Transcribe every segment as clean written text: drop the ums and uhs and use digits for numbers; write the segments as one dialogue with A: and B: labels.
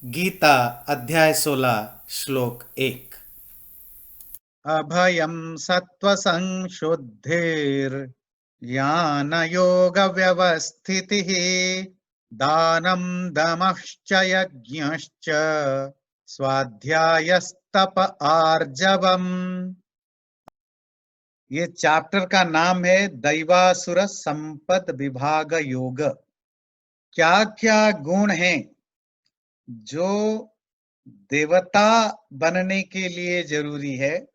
A: गीता अध्याय 16 श्लोक 1।
B: अभयं सत्त्वसंशुद्धिर्ज्ञानयोगव्यवस्थितिः दानं दमश्च यज्ञश्च स्वाध्यायस्तप आर्जवम्। ये चैप्टर का नाम है दैवासुर संपद विभाग योग। क्या क्या गुण हैं जो देवता बनने के लिए जरूरी है,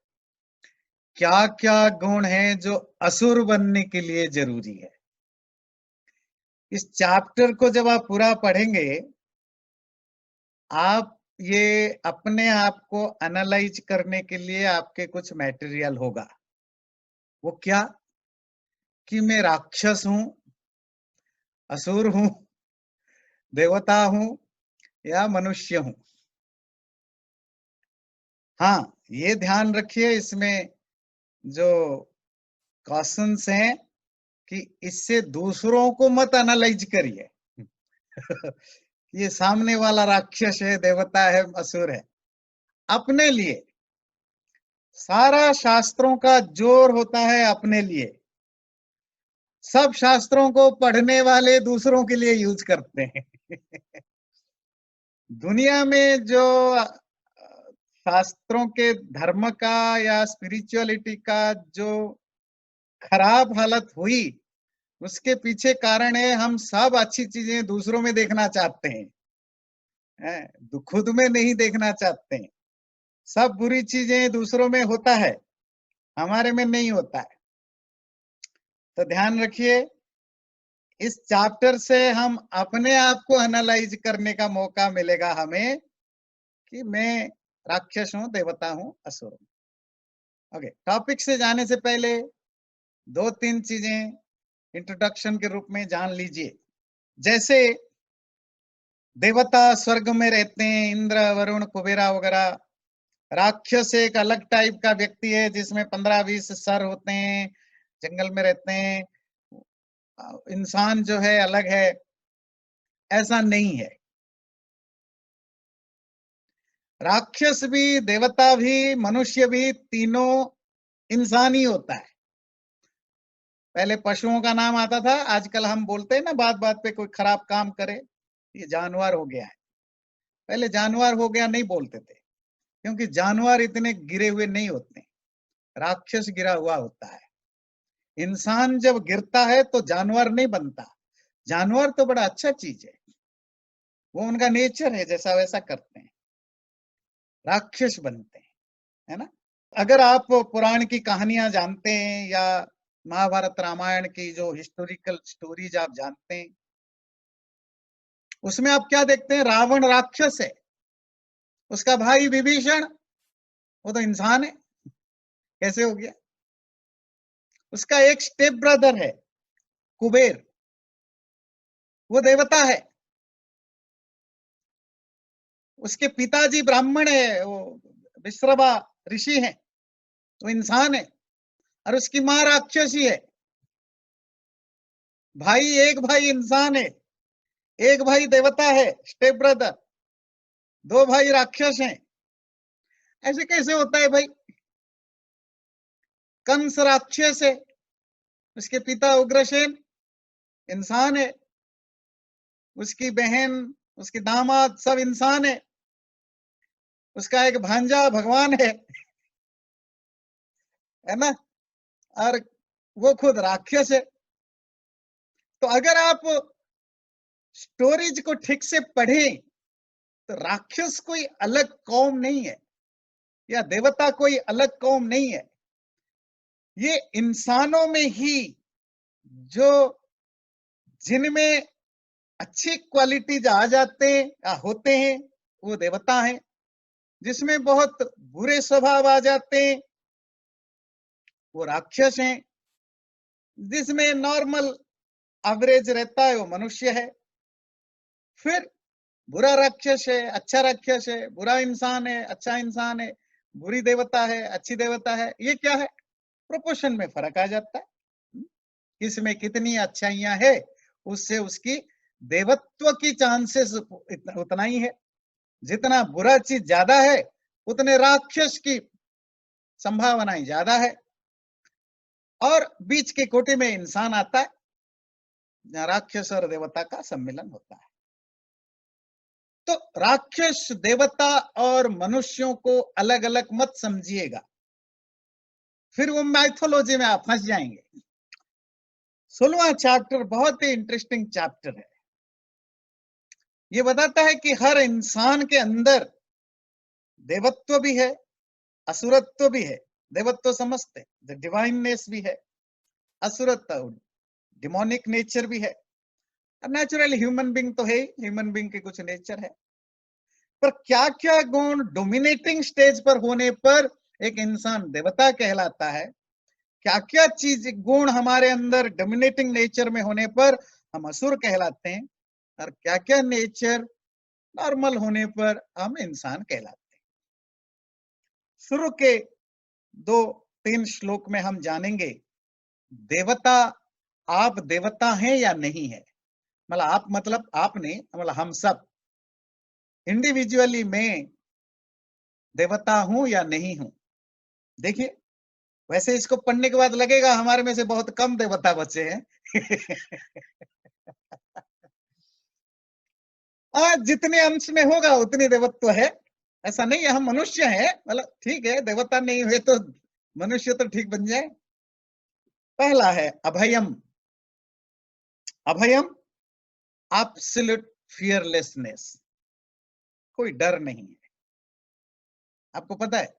B: क्या क्या गुण हैं जो असुर बनने के लिए जरूरी है। इस चैप्टर को जब आप पूरा पढ़ेंगे, आप ये अपने आप को एनालाइज करने के लिए आपके कुछ मटेरियल होगा। वो क्या कि मैं राक्षस हूं, असुर हूं, देवता हूं या मनुष्य हूं। हाँ, ये ध्यान रखिए, इसमें जो क्वेश्चंस हैं कि इससे दूसरों को मत एनालाइज करिए। ये सामने वाला राक्षस है, देवता है, असुर है। अपने लिए सारा शास्त्रों का जोर होता है अपने लिए। सब शास्त्रों को पढ़ने वाले दूसरों के लिए यूज करते हैं। दुनिया में जो शास्त्रों के धर्म का या स्पिरिचुअलिटी का जो खराब हालत हुई, उसके पीछे कारण है हम सब अच्छी चीजें दूसरों में देखना चाहते हैं, खुद में नहीं देखना चाहते हैं। सब बुरी चीजें दूसरों में होता है, हमारे में नहीं होता है। तो ध्यान रखिए, इस चैप्टर से हम अपने आप को एनालाइज करने का मौका मिलेगा हमें कि मैं राक्षस हूं, देवता हूं, असुर हूं। ओके, टॉपिक से जाने से पहले दो तीन चीजें इंट्रोडक्शन के रूप में जान लीजिए। जैसे देवता स्वर्ग में रहते हैं, इंद्र, वरुण, कुबेरा वगैरह। राक्षस एक अलग टाइप का व्यक्ति है जिसमें 15-20 सर होते हैं, जंगल में रहते हैं। इंसान जो है अलग है, ऐसा नहीं है। राक्षस भी, देवता भी, मनुष्य भी, तीनों इंसान ही होता है। पहले पशुओं का नाम आता था, आजकल हम बोलते हैं ना, बात बात पे कोई खराब काम करे ये जानवर हो गया है। पहले जानवर हो गया नहीं बोलते थे, क्योंकि जानवर इतने गिरे हुए नहीं होते, राक्षस गिरा हुआ होता है। इंसान जब गिरता है तो जानवर नहीं बनता। जानवर तो बड़ा अच्छा चीज है, वो उनका नेचर है, जैसा वैसा करते हैं। राक्षस बनते हैं, है ना। अगर आप पुराण की कहानियां जानते हैं या महाभारत रामायण की जो हिस्टोरिकल स्टोरीज आप जानते हैं, उसमें आप क्या देखते हैं? रावण राक्षस है, उसका भाई विभीषण वो तो इंसान है। कैसे हो गया? उसका एक स्टेप ब्रदर है कुबेर, वो देवता है। उसके पिताजी ब्राह्मण है, वो विश्रवा ऋषि है, वो इंसान है। और उसकी मां राक्षसी है। एक भाई इंसान है, एक भाई देवता है, स्टेप ब्रदर। दो भाई राक्षस हैं। ऐसे कैसे होता है भाई? कंस राक्षस है, उसके पिता उग्रसेन इंसान है, उसकी बहन, उसके दामाद सब इंसान है, उसका एक भांजा भगवान है ना। और वो खुद राक्षस है। तो अगर आप स्टोरीज को ठीक से पढ़ें तो राक्षस कोई अलग कौम नहीं है, या देवता कोई अलग कौम नहीं है। ये इंसानों में ही जो जिनमें अच्छी क्वालिटीज आ जाते हैं या होते हैं, वो देवता हैं। जिसमें बहुत बुरे स्वभाव आ जाते हैं, वो राक्षस हैं। जिसमें नॉर्मल एवरेज रहता है, वो मनुष्य है। फिर बुरा राक्षस है, अच्छा राक्षस है, बुरा इंसान है, अच्छा इंसान है, बुरी देवता है, अच्छी देवता है। ये क्या है? प्रोपोर्शन में फर्क आ जाता है। किसमें कितनी अच्छाइयां है, उससे उसकी देवत्व की चांसेस उतना ही है। जितना बुरा चीज ज्यादा है उतने राक्षस की संभावनाएं ज्यादा है। और बीच के कोटि में इंसान आता है, जहां राक्षस और देवता का सम्मिलन होता है। तो राक्षस, देवता और मनुष्यों को अलग अलग मत समझिएगा, फिर वो माइथोलॉजी में आप फंस जाएंगे। 16वां चैप्टर बहुत ही इंटरेस्टिंग चैप्टर है। ये बताता है कि हर इंसान के अंदर देवत्व भी है, असुरत्व भी है। देवत्व समझते, द डिवाइननेस भी है, असुरत्व, डिमोनिक नेचर भी है। नेचुरल ह्यूमन बीइंग तो है, ह्यूमन बीइंग के कुछ नेचर है, पर क्या क्या गुण डोमिनेटिंग स्टेज पर होने पर एक इंसान देवता कहलाता है, क्या क्या चीज गुण हमारे अंदर डोमिनेटिंग नेचर में होने पर हम असुर कहलाते हैं, और क्या क्या नेचर नॉर्मल होने पर हम इंसान कहलाते हैं। शुरू के 2-3 श्लोक में हम जानेंगे देवता, आप देवता हैं या नहीं है। मतलब आप मतलब आपने, मतलब हम सब इंडिविजुअली में देवता हूं या नहीं हूं। देखिए, वैसे इसको पढ़ने के बाद लगेगा हमारे में से बहुत कम देवता बचे हैं। आज जितने अंश में होगा उतनी देवत्व है। ऐसा नहीं है हम मनुष्य हैं, मतलब ठीक है, देवता नहीं हुए तो मनुष्य तो ठीक बन जाए। पहला है अभयम। अभयम, एब्सोल्यूट फियरलेसनेस, कोई डर नहीं है। आपको पता है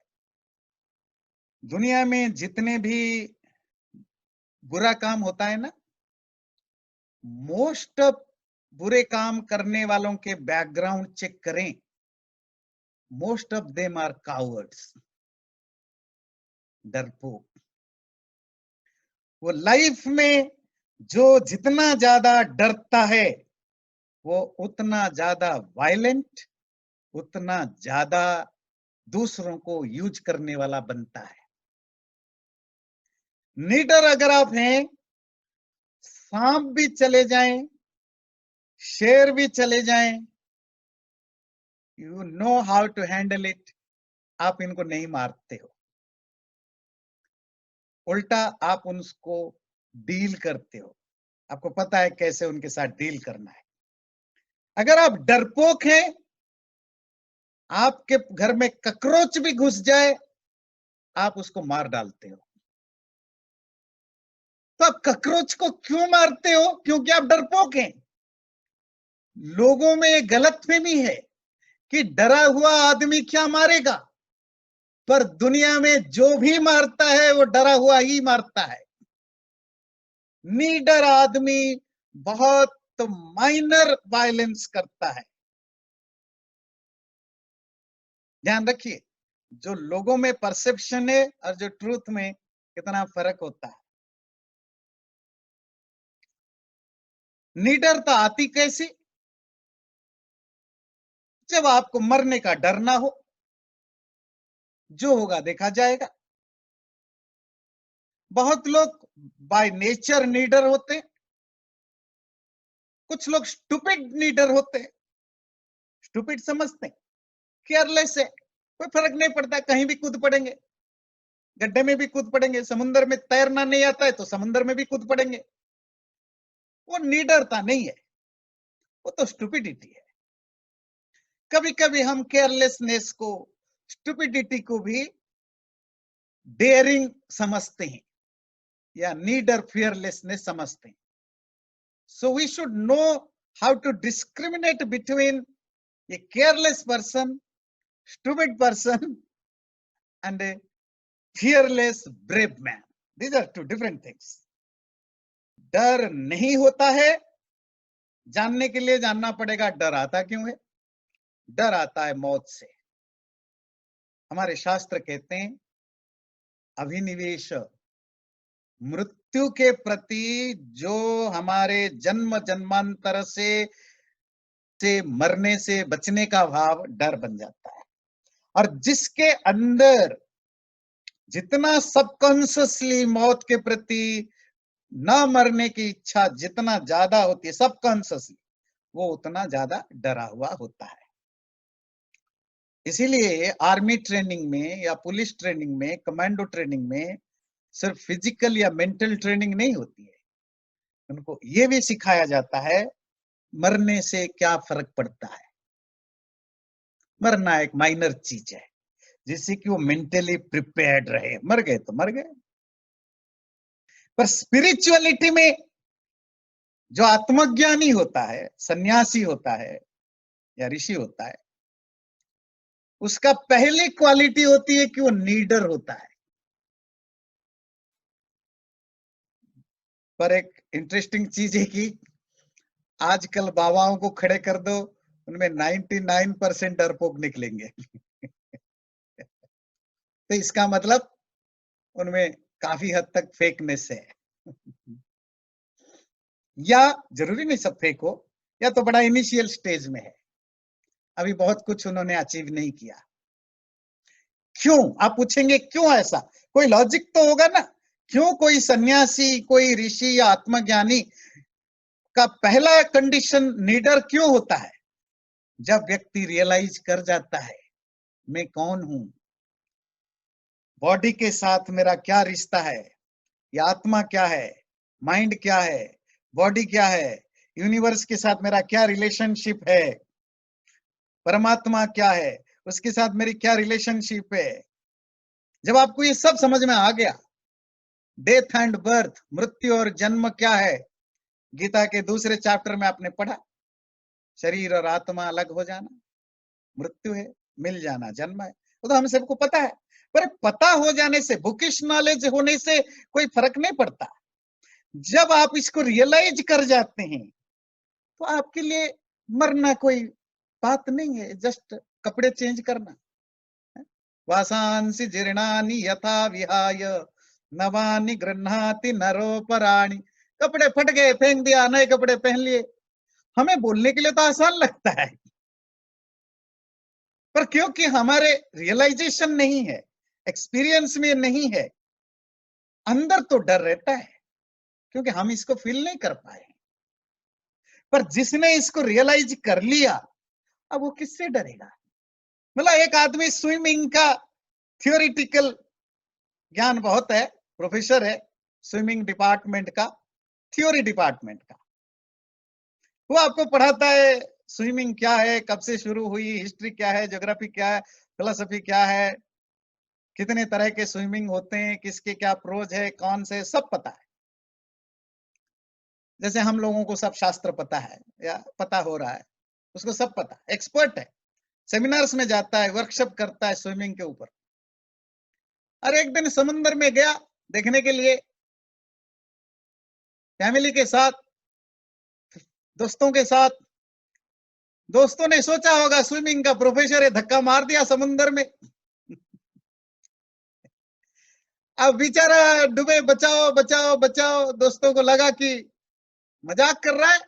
B: दुनिया में जितने भी बुरा काम होता है ना, मोस्ट ऑफ बुरे काम करने वालों के बैकग्राउंड चेक करें, most of them are cowards, डरपोक। वो लाइफ में जो जितना ज्यादा डरता है वो उतना ज्यादा वायलेंट, उतना ज्यादा दूसरों को यूज करने वाला बनता है। नीडर अगर आप हैं, सांप भी चले जाएं, शेर भी चले जाएं, you know how to handle it, आप इनको नहीं मारते हो, उल्टा आप उनको डील करते हो। आपको पता है कैसे उनके साथ डील करना है। अगर आप डरपोक हैं, आपके घर में ककरोच भी घुस जाए आप उसको मार डालते हो। तो आप ककरोच को क्यों मारते हो? क्योंकि आप डरपोक हैं। लोगों में ये गलतफहमी है कि डरा हुआ आदमी क्या मारेगा, पर दुनिया में जो भी मारता है वो डरा हुआ ही मारता है। नीडर आदमी बहुत माइनर वायलेंस करता है। ध्यान रखिए, जो लोगों में परसेप्शन है और जो ट्रूथ में कितना फर्क होता है। निडरता आती कैसी? जब आपको मरने का डर ना हो, जो होगा देखा जाएगा। बहुत लोग बाय नेचर नीडर होते हैं, कुछ लोग स्टूपिड नीडर होते हैं। स्टूपिड समझते हैं, केयरलेस है, कोई फर्क नहीं पड़ता, कहीं भी कूद पड़ेंगे, गड्ढे में भी कूद पड़ेंगे, समुद्र में तैरना नहीं आता है तो समुद्र में भी कूद पड़ेंगे। वो नीडरता नहीं है, वो तो स्टूपिडिटी है। कभी कभी हम केयरलेसनेस को, स्टूपिडिटी को भी डेयरिंग समझते हैं या नीडर फियरलेसनेस समझते हैं। So we should know how to discriminate between a careless person, stupid person and a fearless brave man. These are two different things. डर नहीं होता है, जानने के लिए जानना पड़ेगा डर आता क्यों है। डर आता है मौत से। हमारे शास्त्र कहते हैं अभिनिवेश, मृत्यु के प्रति जो हमारे जन्म जन्मांतर से मरने से बचने का भाव डर बन जाता है। और जिसके अंदर जितना सबकॉन्शियसली मौत के प्रति न मरने की इच्छा जितना ज्यादा होती है सबकॉन्शियसली, वो उतना ज्यादा डरा हुआ होता है। इसीलिए आर्मी ट्रेनिंग में या पुलिस ट्रेनिंग में, कमांडो ट्रेनिंग में सिर्फ फिजिकल या मेंटल ट्रेनिंग नहीं होती है, उनको ये भी सिखाया जाता है मरने से क्या फर्क पड़ता है। मरना एक माइनर चीज है, जिससे कि वो मेंटली प्रिपेयर्ड रहे। मर गए तो मर गए। पर स्पिरिचुअलिटी में जो आत्मज्ञानी होता है, सन्यासी होता है या ऋषि होता है, उसका पहली क्वालिटी होती है कि वो नीडर होता है। पर एक इंटरेस्टिंग चीज है कि आजकल बाबाओं को खड़े कर दो, उनमें 99% डरपोक निकलेंगे। तो इसका मतलब उनमें काफी हद तक फेकनेस है। या जरूरी नहीं सब फेक हो, या तो बड़ा इनिशियल स्टेज में है, अभी बहुत कुछ उन्होंने अचीव नहीं किया। क्यों आप पूछेंगे, क्यों ऐसा? कोई लॉजिक तो होगा ना। क्यों कोई सन्यासी, कोई ऋषि या आत्मज्ञानी का पहला कंडीशन नीडर क्यों होता है? जब व्यक्ति रियलाइज कर जाता है मैं कौन हूं, बॉडी के साथ मेरा क्या रिश्ता है, ये आत्मा क्या है, माइंड क्या है, बॉडी क्या है, यूनिवर्स के साथ मेरा क्या रिलेशनशिप है, परमात्मा क्या है, उसके साथ मेरी क्या रिलेशनशिप है। जब आपको ये सब समझ में आ गया, डेथ एंड बर्थ, मृत्यु और जन्म क्या है, गीता के दूसरे चैप्टर में आपने पढ़ा, शरीर और आत्मा अलग हो जाना मृत्यु है, मिल जाना जन्म है। वो तो हम सबको पता है। पर पता हो जाने से, बुकिश नॉलेज होने से कोई फर्क नहीं पड़ता। जब आप इसको रियलाइज कर जाते हैं तो आपके लिए मरना कोई बात नहीं है, जस्ट कपड़े चेंज करना। वासांसि जीर्णानि यथा विहाय नवानि गृह्णाति नरोपराणि। कपड़े फट गए, फेंक दिया, नए कपड़े पहन लिए। हमें बोलने के लिए तो आसान लगता है, पर क्योंकि हमारे रियलाइजेशन नहीं है, एक्सपीरियंस में नहीं है, अंदर तो डर रहता है, क्योंकि हम इसको फील नहीं कर पाए। पर जिसने इसको रियलाइज कर लिया, अब वो किससे डरेगा? मतलब एक आदमी स्विमिंग का थियोरिटिकल ज्ञान बहुत है, प्रोफेसर है स्विमिंग डिपार्टमेंट का, थ्योरी डिपार्टमेंट का, वो आपको पढ़ाता है स्विमिंग क्या है, कब से शुरू हुई, हिस्ट्री क्या है, ज्योग्राफी क्या है, फिलोसफी क्या है, कितने तरह के स्विमिंग होते हैं, किसके क्या प्रोज है, कौन से, सब पता है। जैसे हम लोगों को सब शास्त्र पता है या पता हो रहा है, उसको सब पता, एक्सपर्ट है, सेमिनार्स में जाता है, वर्कशॉप करता है स्विमिंग के ऊपर। और एक दिन समुद्र में गया देखने के लिए, फैमिली के साथ, दोस्तों के साथ। दोस्तों ने सोचा होगा स्विमिंग का प्रोफेसर है, धक्का मार दिया समुद्र में। अब बेचारा डूबे, बचाओ बचाओ बचाओ। दोस्तों को लगा कि मजाक कर रहा है,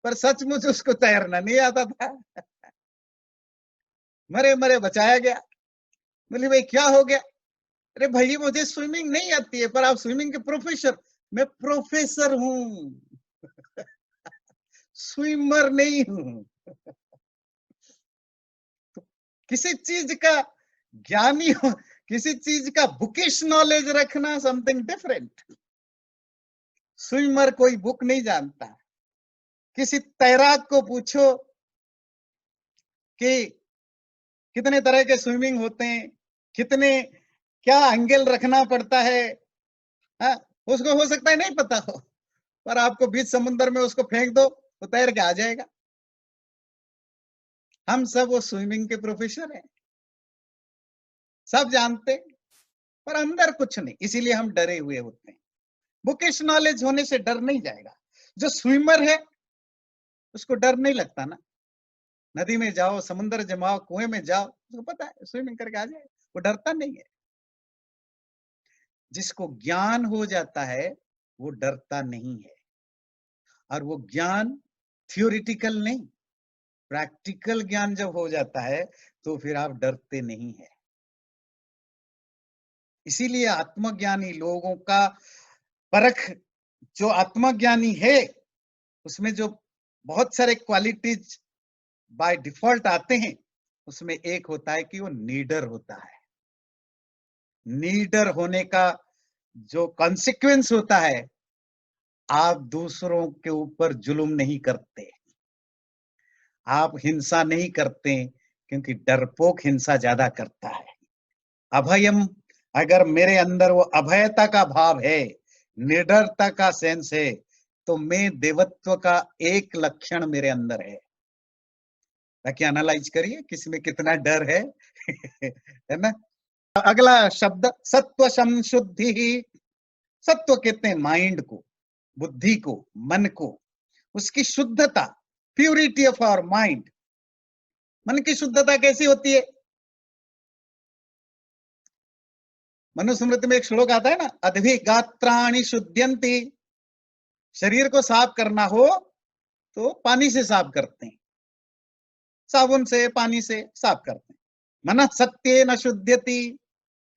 B: पर सचमुच उसको तैरना नहीं आता था। मरे मरे बचाया गया। बोले भाई क्या हो गया? अरे भाई मुझे स्विमिंग नहीं आती है, पर आप स्विमिंग के प्रोफेसर। मैं प्रोफेसर हूं, स्विमर नहीं हूं। तो किसी चीज का ज्ञानी हो, किसी चीज का बुकिश नॉलेज रखना समथिंग डिफरेंट। स्विमर कोई बुक नहीं जानता। किसी तैराक को पूछो कि कितने तरह के स्विमिंग होते हैं, कितने क्या एंगल रखना पड़ता है, हाँ? उसको हो सकता है नहीं पता हो, पर आपको बीच समुद्र में उसको फेंक दो, वो तैर के आ जाएगा। हम सब वो स्विमिंग के प्रोफेसर हैं, सब जानते हैं, पर अंदर कुछ नहीं, इसीलिए हम डरे हुए होते हैं। बुकिश नॉलेज होने से डर नहीं जाएगा। जो स्विमर है उसको डर नहीं लगता ना। नदी में जाओ, समुद्र जमाओ, कुएं में जाओ, उसको पता है स्विमिंग करके आ जाए, वो डरता नहीं है। जिसको ज्ञान हो जाता है वो डरता नहीं है। और वो ज्ञान थियोरिटिकल नहीं, प्रैक्टिकल ज्ञान जब हो जाता है तो फिर आप डरते नहीं है। इसीलिए आत्मज्ञानी लोगों का परख, जो आत्मज्ञानी है उसमें जो बहुत सारे क्वालिटीज बाय डिफॉल्ट आते हैं, उसमें एक होता है कि वो नीडर होता है। नीडर होने का जो कॉन्सिक्वेंस होता है, आप दूसरों के ऊपर जुल्म नहीं करते, आप हिंसा नहीं करते, क्योंकि डरपोक हिंसा ज्यादा करता है। अभयम, अगर मेरे अंदर वो अभयता का भाव है, निडरता का सेंस है, तो मैं देवत्व का एक लक्षण मेरे अंदर है। ताकि एनालाइज करिए किसमें कितना डर है है ना। अगला शब्द सत्व संशुद्धि। सत्व कहते हैं माइंड को, बुद्धि को, मन को, उसकी शुद्धता, प्यूरिटी ऑफ आवर माइंड। मन की शुद्धता कैसी होती है? मनुस्मृति में एक श्लोक आता है ना, अद्भि गात्राणि शुद्ध्यन्ति। शरीर को साफ करना हो तो पानी से साफ करते हैं, साबुन से, पानी से साफ करते हैं। मन सत्य न शुद्ध्यति।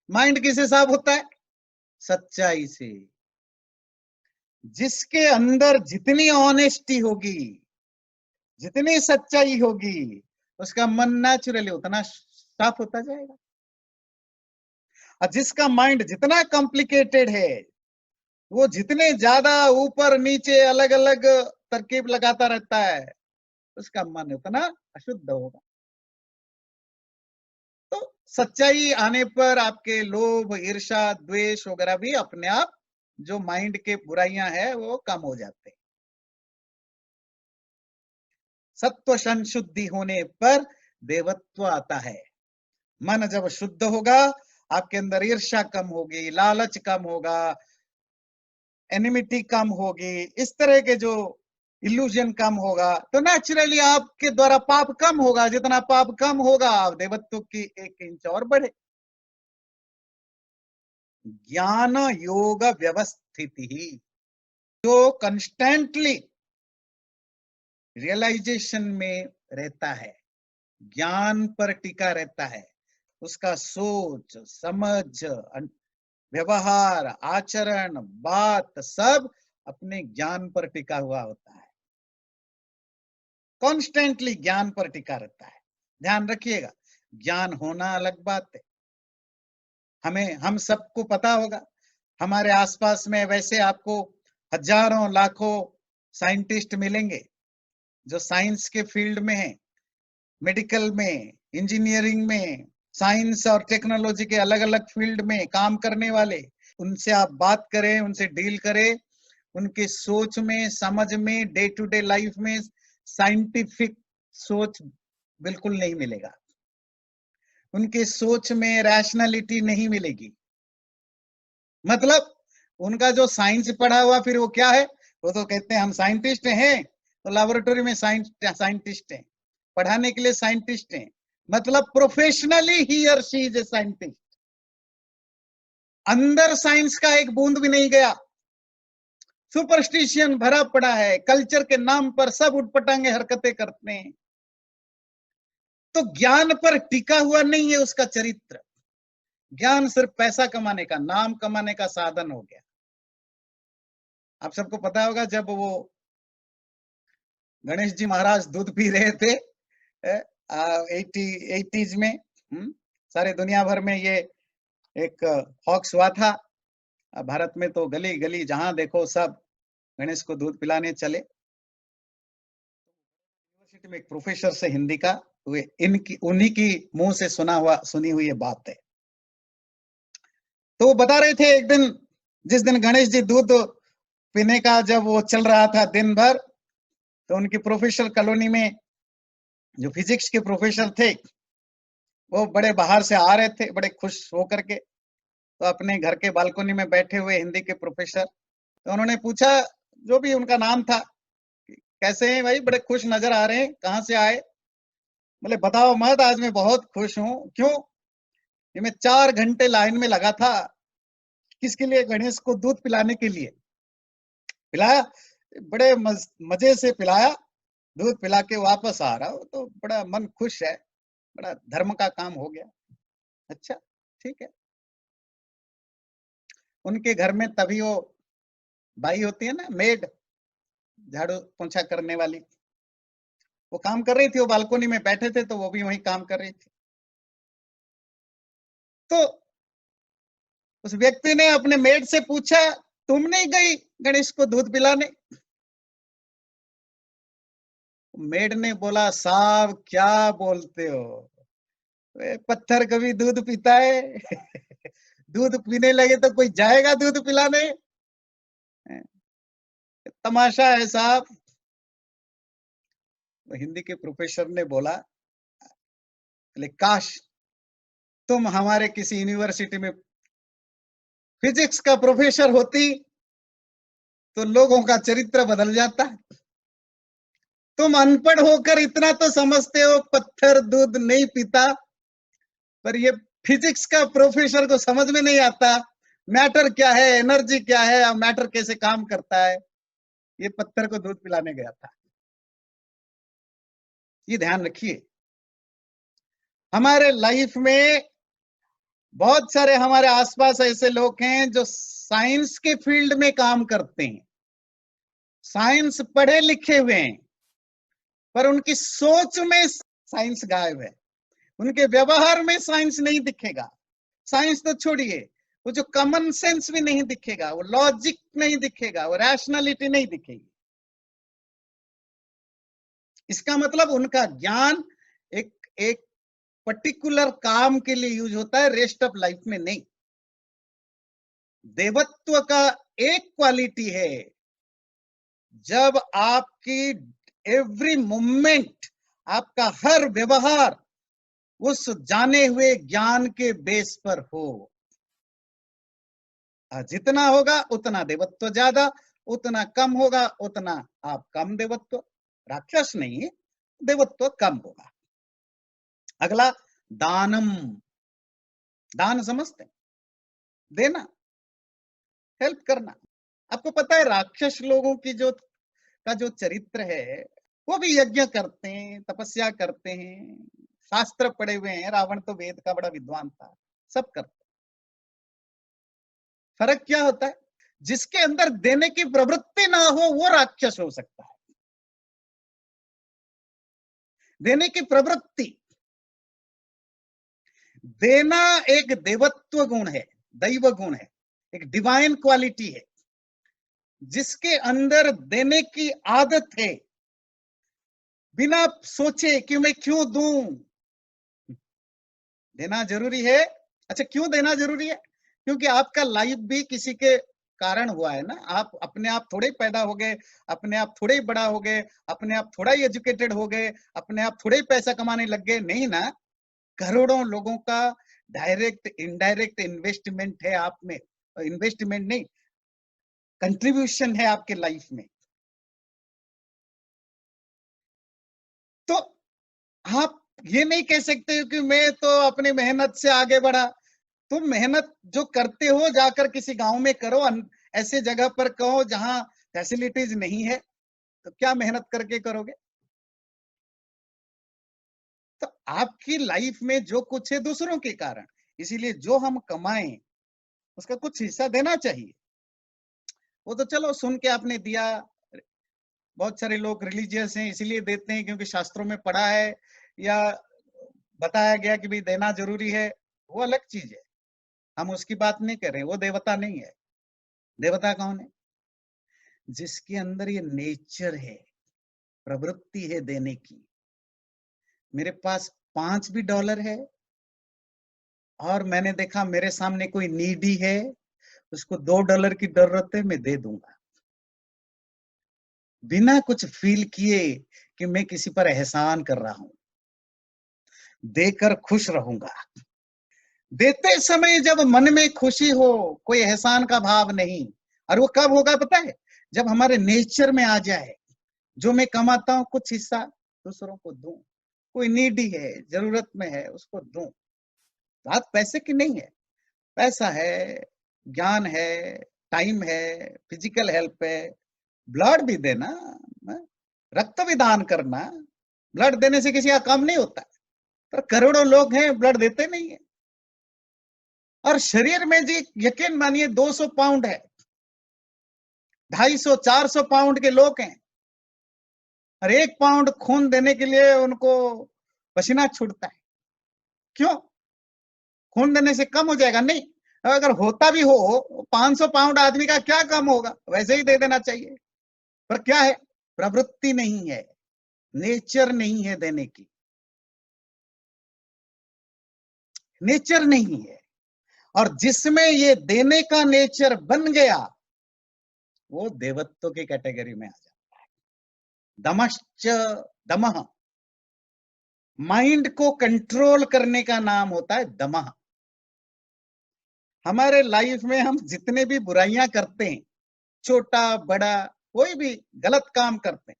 B: माइंड किसे साफ होता है? सच्चाई से। जिसके अंदर जितनी ऑनेस्टी होगी, जितनी सच्चाई होगी, उसका मन नेचुरली उतना साफ होता जाएगा। और जिसका माइंड जितना कॉम्प्लिकेटेड है, वो जितने ज्यादा ऊपर नीचे अलग अलग तरकीब लगाता रहता है, उसका मन उतना अशुद्ध होगा। तो सच्चाई आने पर आपके लोभ, ईर्ष्या, द्वेष वगैरह भी अपने आप, जो माइंड के बुराइयां हैं, वो कम हो जाते हैं। सत्व संशुद्धि होने पर देवत्व आता है। मन जब शुद्ध होगा, आपके अंदर ईर्ष्या कम होगी, लालच कम होगा, एनिमिटी कम होगी, इस तरह के जो इल्यूजन कम होगा, तो नेचुरली आपके द्वारा पाप कम होगा। जितना पाप कम होगा, आप देवत्व की 1 इंच और बढ़े। ज्ञान योग व्यवस्थिति ही, जो कंस्टेंटली रियलाइजेशन में रहता है, ज्ञान पर टिका रहता है, उसका सोच, समझ, व्यवहार, आचरण, बात सब अपने ज्ञान पर टिका हुआ होता है। कॉन्स्टेंटली ज्ञान पर टिका रहता है। ध्यान रखिएगा, ज्ञान होना अलग बात है। हम सबको पता होगा, हमारे आसपास में वैसे आपको हजारों लाखों साइंटिस्ट मिलेंगे जो साइंस के फील्ड में हैं, मेडिकल में, इंजीनियरिंग में, साइंस और टेक्नोलॉजी के अलग अलग फील्ड में काम करने वाले। उनसे आप बात करें, उनसे डील करें, उनके सोच में, समझ में, डे टू डे लाइफ में साइंटिफिक सोच बिल्कुल नहीं मिलेगा। उनके सोच में रैशनैलिटी नहीं मिलेगी। मतलब उनका जो साइंस पढ़ा हुआ, फिर वो क्या है, वो तो कहते हैं हम साइंटिस्ट हैं, तो लेबोरेटरी में साइंटिस्ट हैं, पढ़ाने के लिए साइंटिस्ट हैं, मतलब प्रोफेशनली ही और शी इज ए साइंटिस्ट। अंदर साइंस का एक बूंद भी नहीं गया, सुपरस्टिशियन भरा पड़ा है, कल्चर के नाम पर सब उटपटांगे हरकतें करते हैं। तो ज्ञान पर टिका हुआ नहीं है उसका चरित्र। ज्ञान सिर्फ पैसा कमाने का, नाम कमाने का साधन हो गया। आप सबको पता होगा, जब वो गणेश जी महाराज दूध पी रहे थे 80s में, सारे दुनिया भर में ये एक हॉक्स हुआ था। भारत में तो गली गली जहां देखो सब गणेश को दूध पिलाने चले। यूनिवर्सिटी में एक प्रोफेसर से हिंदी का, वे उन्हीं की मुंह से सुनी हुई ये बात है। तो वो बता रहे थे, एक दिन जिस दिन गणेश जी दूध पीने का जब वो चल रहा था दिन भर, तो उनकी प्रोफेसर कॉलोनी में जो फिजिक्स के प्रोफेसर थे, वो बड़े बाहर से आ रहे थे, बड़े खुश होकर के। तो अपने घर के बालकनी में बैठे हुए हिंदी के प्रोफेसर, तो उन्होंने पूछा, जो भी उनका नाम था, कैसे हैं भाई, बड़े खुश नजर आ रहे हैं, कहाँ से आए? बोले बताओ मत, आज मैं बहुत खुश हूँ। क्यों? ये मैं 4 घंटे लाइन में लगा था। किसके लिए? गणेश को दूध पिलाने के लिए। पिलाया, बड़े मजे से पिलाया, दूध पिला के वापस आ रहा हूँ, तो बड़ा मन खुश है, बड़ा धर्म का काम हो गया। अच्छा, ठीक है। उनके घर में तभी वो बाई होती है ना, मेड, झाड़ू पोंछा करने वाली, वो काम कर रही थी, वो बालकोनी में बैठे थे तो वो भी वहीं काम कर रही थी। तो उस व्यक्ति ने अपने मेड से पूछा, तुम नहीं गई गणेश को दूध पिलाने? मेड ने बोला, साहब क्या बोलते हो, पत्थर कभी दूध पीता है? दूध पीने लगे तो कोई जाएगा दूध पिलाने? तमाशा है साहब। हिंदी के प्रोफेसर ने बोला, बोले काश तुम हमारे किसी यूनिवर्सिटी में फिजिक्स का प्रोफेसर होती तो लोगों का चरित्र बदल जाता। तुम अनपढ़ होकर इतना तो समझते हो पत्थर दूध नहीं पीता, पर ये फिजिक्स का प्रोफेसर को समझ में नहीं आता मैटर क्या है, एनर्जी क्या है और मैटर कैसे काम करता है। ये पत्थर को दूध पिलाने गया था। ये ध्यान रखिए, हमारे लाइफ में बहुत सारे हमारे आसपास ऐसे लोग हैं जो साइंस के फील्ड में काम करते हैं, साइंस पढ़े लिखे हुए हैं, पर उनकी सोच में साइंस गायब है, उनके व्यवहार में साइंस नहीं दिखेगा। साइंस तो छोड़िए, वो जो कॉमन सेंस भी नहीं दिखेगा, वो लॉजिक नहीं दिखेगा, वो रैशनैलिटी नहीं दिखेगी। इसका मतलब उनका ज्ञान एक एक पर्टिकुलर काम के लिए यूज होता है, रेस्ट ऑफ लाइफ में नहीं। देवत्व का एक क्वालिटी है, जब आपकी एवरी मोमेंट, आपका हर व्यवहार उस जाने हुए ज्ञान के बेस पर हो। जितना होगा उतना देवत्व ज्यादा, उतना कम होगा उतना आप कम देवत्व। राक्षस नहीं है, देवत्व कम होगा। अगला, दानम। दान समझते हैं? देना, हेल्प करना। आपको पता है राक्षस लोगों की का जो चरित्र है, वो भी यज्ञ करते हैं, तपस्या करते हैं, शास्त्र पढ़े हुए हैं। रावण तो वेद का बड़ा विद्वान था, सब करते। फर्क क्या होता है? जिसके अंदर देने की प्रवृत्ति ना हो वो राक्षस हो सकता है। देने की प्रवृत्ति, देना एक देवत्व गुण है, दैव गुण है, एक डिवाइन क्वालिटी है। जिसके अंदर देने की आदत है, बिना सोचे कि मैं क्यों दूं। देना जरूरी है। अच्छा, क्यों देना जरूरी है? क्योंकि आपका लाइफ भी किसी के कारण हुआ है ना। आप अपने आप थोड़े पैदा हो गए, अपने आप थोड़े बड़ा हो गए, अपने आप थोड़ा ही एजुकेटेड हो गए, अपने आप थोड़े ही पैसा कमाने लग गए, नहीं ना। करोड़ों लोगों का डायरेक्ट इनडायरेक्ट इन्वेस्टमेंट है आप में, इन्वेस्टमेंट नहीं, कंट्रीब्यूशन है आपके लाइफ में। तो आप ये नहीं कह सकते कि मैं तो अपनी मेहनत से आगे बढ़ा। तुम मेहनत जो करते हो जाकर किसी गांव में करो, ऐसे जगह पर कहो जहां फैसिलिटीज नहीं है, तो क्या मेहनत करके करोगे? तो आपकी लाइफ में जो कुछ है दूसरों के कारण, इसीलिए जो हम कमाएं उसका कुछ हिस्सा देना चाहिए। वो तो चलो सुन के आपने दिया, बहुत सारे लोग रिलीजियस हैं इसीलिए देते हैं क्योंकि शास्त्रों में पढ़ा है या बताया गया कि भाई देना जरूरी है, वो अलग चीज है। हम उसकी बात नहीं कर रहे, वो देवता नहीं है। देवता कौन है? जिसके अंदर ये नेचर है, प्रवृत्ति है देने की। मेरे पास $5 है और मैंने देखा मेरे सामने कोई नीडी है, उसको $2 की जरूरत है, मैं दे दूंगा, बिना कुछ फील किए कि मैं किसी पर एहसान कर रहा हूं। देकर खुश रहूंगा। देते समय जब मन में खुशी हो, कोई एहसान का भाव नहीं। और वो कब होगा पता है? जब हमारे नेचर में आ जाए, जो मैं कमाता हूं कुछ हिस्सा दूसरों को दूं, कोई नीडी है, जरूरत में है, उसको दूं। बात पैसे की नहीं है, पैसा है, ज्ञान है, टाइम है, फिजिकल हेल्प है, ब्लड भी देना, रक्त भी दान करना। ब्लड देने से किसी का काम नहीं होता, पर करोड़ों लोग हैं ब्लड देते नहीं है। और शरीर में जी यकीन मानिए 200 पाउंड है, 250 400 पाउंड के लोग हैं, और 1 पाउंड खून देने के लिए उनको पसीना छूटता है। क्यों? खून देने से कम हो जाएगा? नहीं, अगर होता भी हो 500 पाउंड आदमी का क्या कम होगा, वैसे ही दे देना चाहिए। पर क्या है, प्रवृत्ति नहीं है, नेचर नहीं है देने की, नेचर नहीं है। और जिसमें ये देने का नेचर बन गया वो देवत्व की कैटेगरी में आ जाता है। दमश्च दमः, माइंड को कंट्रोल करने का नाम होता है दमः। हमारे लाइफ में हम जितने भी बुराइयां करते हैं, छोटा बड़ा कोई भी गलत काम करते हैं,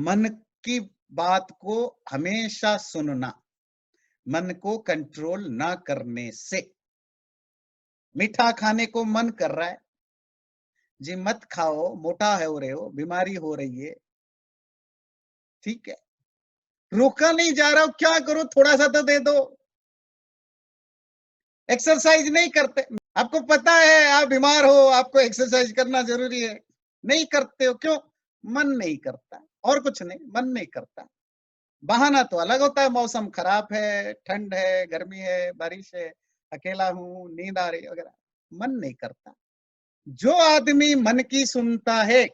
B: मन की बात को हमेशा सुनना, मन को कंट्रोल ना करने से। मीठा खाने को मन कर रहा है जी, मत खाओ, मोटा हो रहे हो, बीमारी हो रही है, ठीक है, रोका नहीं जा रहा हो, क्या करो, थोड़ा सा तो दे दो। एक्सरसाइज नहीं करते, आपको पता है आप बीमार हो, आपको एक्सरसाइज करना जरूरी है, नहीं करते हो, क्यों? मन नहीं करता, और कुछ नहीं, मन नहीं करता। बहाना तो अलग होता है, मौसम खराब है, ठंड है, गर्मी है, बारिश है, अकेला हूं, नींद आ रही वगैरह, मन नहीं करता। जो आदमी मन की सुनता है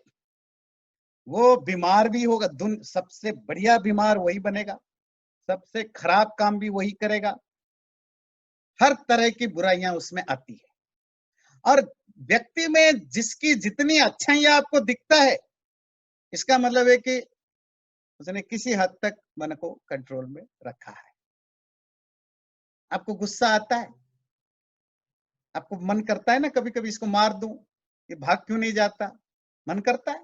B: वो बीमार भी होगा, सबसे बढ़िया बीमार वही बनेगा, सबसे खराब काम भी वही करेगा, हर तरह की बुराइयां उसमें आती है। और व्यक्ति में जिसकी जितनी अच्छाइयां आपको दिखता है, इसका मतलब है कि उसने किसी हद तक मन को कंट्रोल में रखा है। आपको गुस्सा आता है, आपको मन करता है ना कभी कभी इसको मार दूं, ये भाग क्यों नहीं जाता, मन करता है,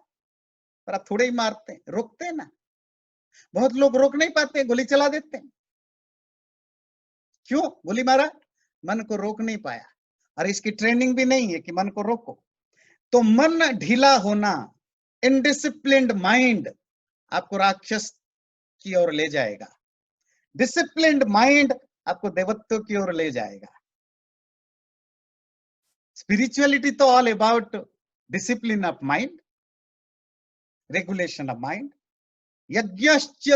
B: पर आप थोड़े ही मारते हैं, रोकते हैं ना। बहुत लोग रोक नहीं पाते, गोली चला देते हैं। क्यों गोली मारा? मन को रोक नहीं पाया, और इसकी ट्रेनिंग भी नहीं है कि मन को रोको। तो मन ढीला होना, इनडिसिप्लिन्ड माइंड आपको राक्षस की ओर ले जाएगा, डिसिप्लिन्ड माइंड आपको देवत्व की ओर ले जाएगा। स्पिरिचुअलिटी तो all about discipline of mind, regulation of mind. यज्ञश्च,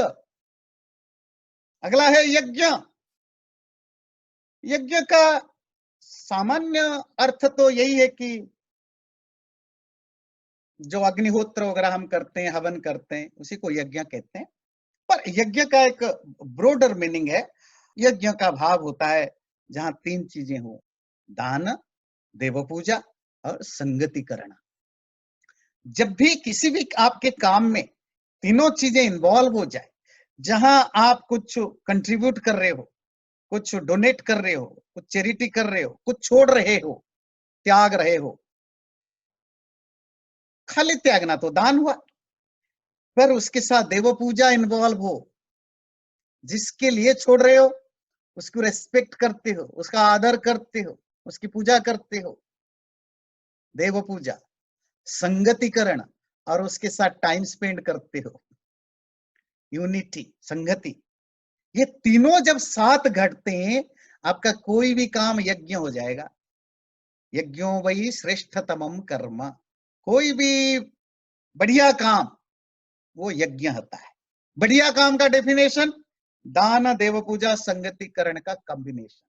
B: अगला है यज्ञ। यज्ञ का सामान्य अर्थ तो यही है कि जो अग्निहोत्र वगैरह हम करते हैं, हवन करते हैं, उसी को यज्ञ कहते हैं। पर यज्ञ का एक ब्रॉडर मीनिंग है। यज्ञ का भाव होता है जहां 3 चीजें हो, दान, देव पूजा और संगतिकरण। जब भी किसी भी आपके काम में तीनों चीजें इन्वॉल्व हो जाए, जहां आप कुछ कंट्रीब्यूट कर रहे हो, कुछ डोनेट कर रहे हो, कुछ चैरिटी कर रहे हो, कुछ छोड़ रहे हो, त्याग रहे हो, खाली त्यागना तो दान हुआ, पर उसके साथ देव पूजा इन्वॉल्व हो, जिसके लिए छोड़ रहे हो उसको रेस्पेक्ट करते हो, उसका आदर करते हो, उसकी पूजा करते हो, देव पूजा। संगतिकरण, और उसके साथ टाइम स्पेंड करते हो, यूनिटी, संगति। ये तीनों जब साथ घटते हैं, आपका कोई भी काम यज्ञ हो जाएगा। यज्ञो वही श्रेष्ठतमम कर्म, कोई भी बढ़िया काम वो यज्ञ होता है। बढ़िया काम का डेफिनेशन, दान, देव पूजा, संगतिकरण का कॉम्बिनेशन।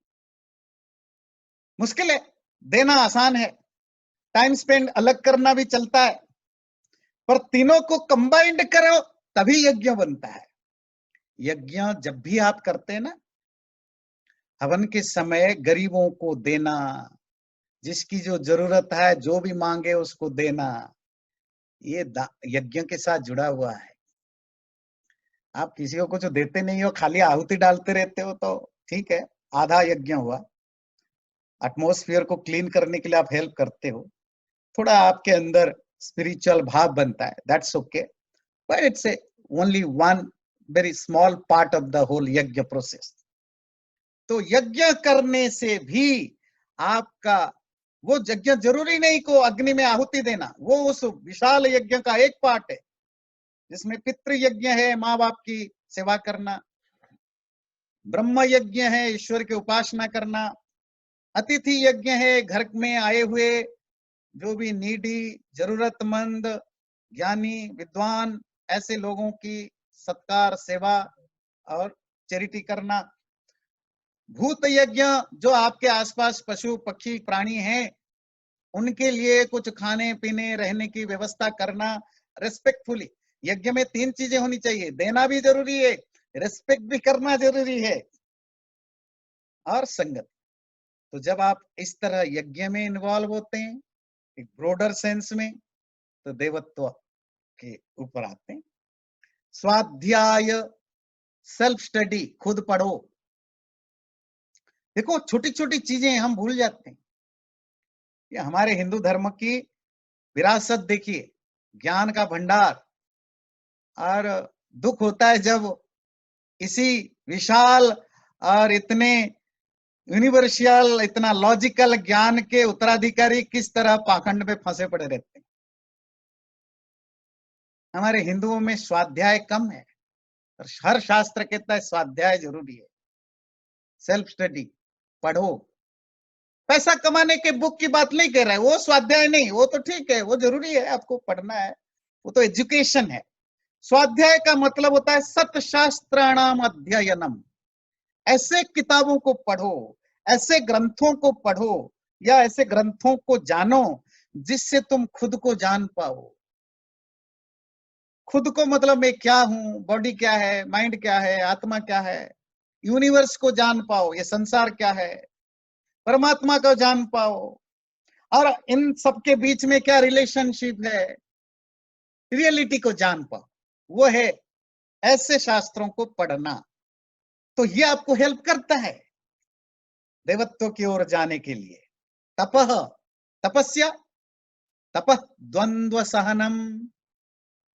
B: मुश्किल है, देना आसान है, टाइम स्पेंड अलग करना भी चलता है, पर तीनों को कंबाइंड करो तभी यज्ञ बनता है। यज्ञ जब भी आप करते हैं ना, हवन के समय गरीबों को देना, जिसकी जो जरूरत है, जो भी मांगे उसको देना, ये यज्ञ के साथ जुड़ा हुआ है। आप किसी को कुछ देते नहीं हो, खाली आहुति डालते रहते हो, तो ठीक है, आधा यज्ञ हुआ। एटमॉस्फेयर को क्लीन करने के लिए आप हेल्प करते हो, थोड़ा आपके अंदर स्पिरिचुअल भाव बनता है, that's okay, but it's only one very small part of the whole yagya process. तो यज्ञ करने से भी आपका वो यज्ञ जरूरी नहीं को अग्नि में आहुति देना, वो उस विशाल यज्ञ का एक पार्ट है, जिसमें पितृ यज्ञ है, माँ बाप की सेवा करना, ब्रह्म यज्ञ है, ईश्वर की उपासना करना, अतिथि यज्ञ है, घर में आए हुए जो भी नीडी, जरूरतमंद, ज्ञानी, विद्वान ऐसे लोगों की सत्कार, सेवा और चैरिटी करना। भूत यज्ञ, जो आपके आसपास पशु पक्षी प्राणी हैं, उनके लिए कुछ खाने पीने रहने की व्यवस्था करना रेस्पेक्टफुली। यज्ञ में 3 चीजें होनी चाहिए, देना भी जरूरी है, रेस्पेक्ट भी करना जरूरी है, और संगत। तो जब आप इस तरह यज्ञ में इन्वॉल्व होते हैं एक ब्रॉडर सेंस में, तो देवत्व के ऊपर आते हैं। स्वाध्याय, सेल्फ स्टडी, खुद पढ़ो। देखो छोटी छोटी चीजें हम भूल जाते हैं। ये हमारे हिंदू धर्म की विरासत देखिए, ज्ञान का भंडार। और दुख होता है जब इसी विशाल और इतने यूनिवर्सल, इतना लॉजिकल ज्ञान के उत्तराधिकारी किस तरह पाखंड में फंसे पड़े रहते हैं। हमारे हिंदुओं में स्वाध्याय कम है, और हर शास्त्र कहता है स्वाध्याय जरूरी है। सेल्फ स्टडी, पढ़ो। पैसा कमाने के बुक की बात नहीं कर रहा है, वो स्वाध्याय नहीं, वो तो ठीक है, वो जरूरी है, आपको पढ़ना है, वो तो एजुकेशन है। स्वाध्याय का मतलब होता है सत शास्त्राणाम अध्ययनम। ऐसे किताबों को पढ़ो, ऐसे ग्रंथों को पढ़ो, या ऐसे ग्रंथों को जानो जिससे तुम खुद को जान पाओ। खुद को मतलब मैं क्या हूं, बॉडी क्या है, माइंड क्या है, आत्मा क्या है, यूनिवर्स को जान पाओ, ये संसार क्या है, परमात्मा को जान पाओ, और इन सबके बीच में क्या रिलेशनशिप है, रियलिटी को जान पाओ। वो है ऐसे शास्त्रों को पढ़ना। तो ये आपको हेल्प करता है देवत्व की ओर जाने के लिए। तपह, तपस्या, तपह द्वंद्व सहनम।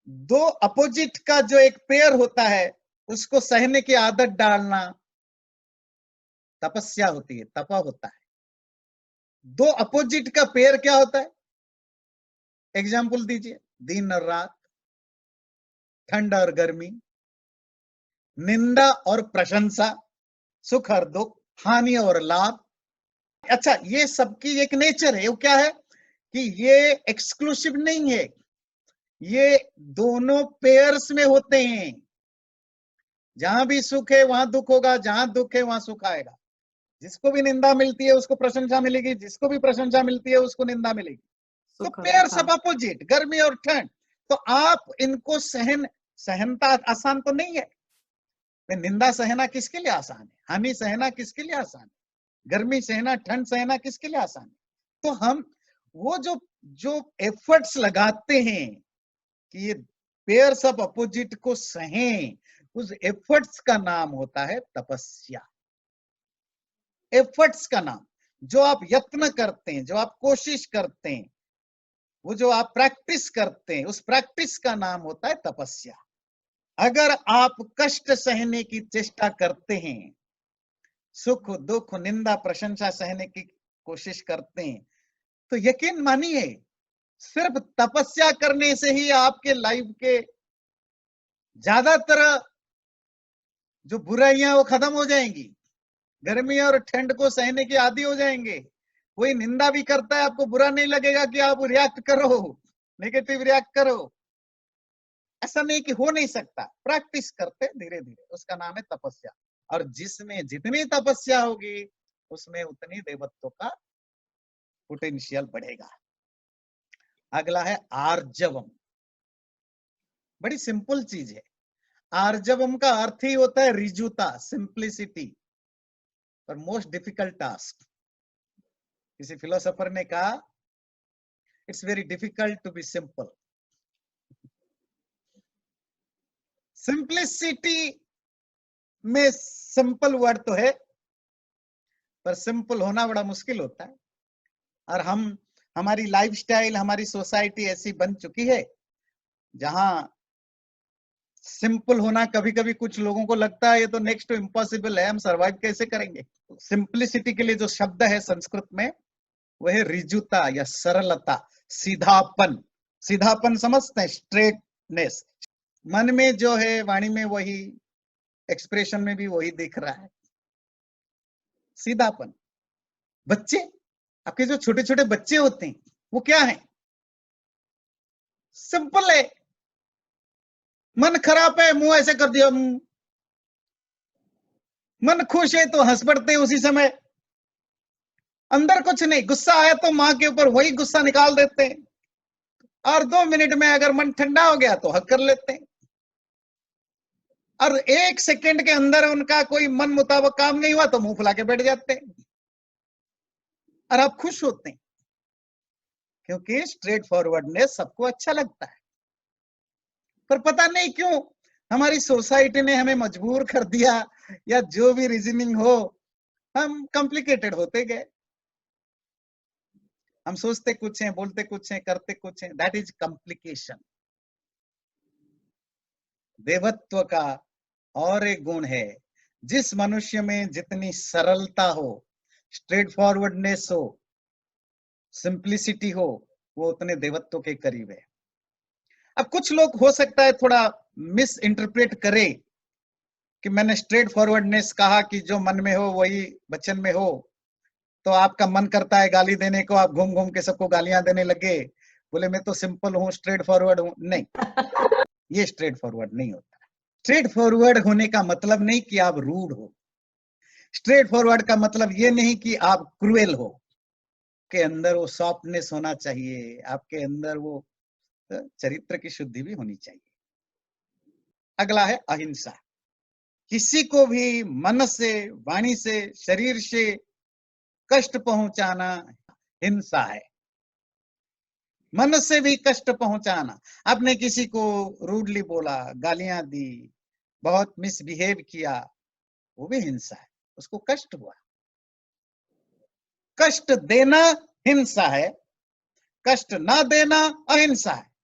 B: दो अपोजिट का जो एक पेयर होता है, उसको सहने की आदत डालना तपस्या होती है, तपह होता है। दो अपोजिट का पेयर क्या होता है? एग्जाम्पल दीजिए, दिन और रात, ठंड और गर्मी, निंदा और प्रशंसा, सुख और दुख, हानि और लाभ। अच्छा, ये सबकी एक नेचर है। वो क्या है कि ये एक्सक्लूसिव नहीं है, ये दोनों पेयर्स में होते हैं। जहां भी सुख है वहां दुख होगा, जहां दुख है वहां सुख आएगा। जिसको भी निंदा मिलती है उसको प्रशंसा मिलेगी, जिसको भी प्रशंसा मिलती है उसको निंदा मिलेगी। तो
C: सुख और
B: पेयर
C: दुख,
B: सब
C: हाँ।
B: अपोजिट, गर्मी और ठंड। तो आप इनको सहनता आसान तो नहीं है। निंदा सहना किसके लिए आसान है? हानि सहना किसके लिए आसान है? गर्मी सहना, ठंड सहना किसके लिए आसान है? तो हम वो जो जो एफर्ट्स लगाते हैं कि ये पेयर्स ऑफ अपोजिट को सहें, उस एफर्ट्स का नाम होता है तपस्या। एफर्ट्स का नाम, जो आप यत्न करते हैं, जो आप कोशिश करते हैं, वो जो आप प्रैक्टिस करते हैं, उस प्रैक्टिस का नाम होता है तपस्या। अगर आप कष्ट सहने की चेष्टा करते हैं, सुख दुख निंदा प्रशंसा सहने की कोशिश करते हैं, तो यकीन मानिए सिर्फ तपस्या करने से ही आपके लाइफ के ज्यादातर जो बुराइयां वो खत्म हो जाएंगी। गर्मी और ठंड को सहने के आदी हो जाएंगे। कोई निंदा भी करता है, आपको बुरा नहीं लगेगा कि आप रिएक्ट करो, नेगेटिव रिएक्ट करो। ऐसा नहीं कि हो नहीं सकता, प्रैक्टिस करते धीरे धीरे, उसका नाम है तपस्या। और जिसमें जितनी तपस्या होगी उसमें उतनी देवत्व का पोटेंशियल बढ़ेगा। अगला है आर्जवम। बड़ी सिंपल चीज है। आर्जवम का अर्थ ही होता है रिजुता, सिंप्लिसिटी, और मोस्ट डिफिकल्ट टास्क। किसी फिलोसोफर ने कहा, it's very difficult to be simple. Simplicity में सिंपल वर्ड तो है, पर सिंपल होना बड़ा मुश्किल होता है। और हमारी लाइफस्टाइल, हमारी सोसाइटी ऐसी बन चुकी है जहां सिंपल होना कभी कभी कुछ लोगों को लगता है ये तो नेक्स्ट टू इम्पॉसिबल है, हम सरवाइव कैसे करेंगे। सिंप्लिसिटी के लिए जो शब्द है संस्कृत में, वह है रिजुता या सरलता, सीधापन। सीधापन समझते हैं, स्ट्रेटनेस। मन में जो है वाणी में वही, एक्सप्रेशन में भी वही दिख रहा है, सीधापन। बच्चे, आपके जो छोटे छोटे बच्चे होते हैं, वो क्या है? सिंपल है। मन खराब है, मुंह ऐसे कर दिया, मन खुश है तो हंस पड़ते हैं उसी समय, अंदर कुछ नहीं। गुस्सा आया तो मां के ऊपर वही गुस्सा निकाल देते हैं, और 2 मिनट में अगर मन ठंडा हो गया तो हक कर लेते हैं, और 1 सेकंड के अंदर उनका कोई मन मुताबिक काम नहीं हुआ तो मुंह फुला के बैठ जाते हैं, और आप खुश होते हैं, क्योंकि स्ट्रेट फॉरवर्डनेस सबको अच्छा लगता है। पर पता नहीं क्यों हमारी सोसाइटी ने हमें मजबूर कर दिया, या जो भी रीजनिंग हो, हम कॉम्प्लिकेटेड होते गए। हम सोचते कुछ हैं, बोलते कुछ हैं, करते कुछ हैं, दैट इज कॉम्प्लिकेशन। देवत्व का और एक गुण है, जिस मनुष्य में जितनी सरलता हो, स्ट्रेट फॉरवर्डनेस हो, सिंप्लिसिटी हो, वो उतने देवत्व के करीब है। अब कुछ लोग हो सकता है थोड़ा मिस इंटरप्रेट करे कि मैंने स्ट्रेट फॉरवर्डनेस कहा कि जो मन में हो वही वचन में हो, तो आपका मन करता है गाली देने को, आप घूम घूम के सबको गालियां देने लगे, बोले मैं तो सिंपल हूं, स्ट्रेट फॉरवर्ड हूं। नहीं, ये स्ट्रेट फॉरवर्ड नहीं होता। स्ट्रेट फॉरवर्ड होने का मतलब नहीं कि आप रूड हो, स्ट्रेट फॉरवर्ड का मतलब ये नहीं कि आप क्रूएल हो, के अंदर वो सॉफ्टनेस होना चाहिए, आपके अंदर वो चरित्र की शुद्धि भी होनी चाहिए। अगला है अहिंसा। किसी को भी मन से, वाणी से, शरीर से कष्ट पहुंचाना हिंसा है। मन से भी कष्ट पहुंचाना, आपने किसी को रूडली बोला, गालियां दी, बहुत मिसबिहेव किया, वो भी हिंसा है, उसको कष्ट हुआ। कष्ट देना हिंसा है, कष्ट ना देना अहिंसा है।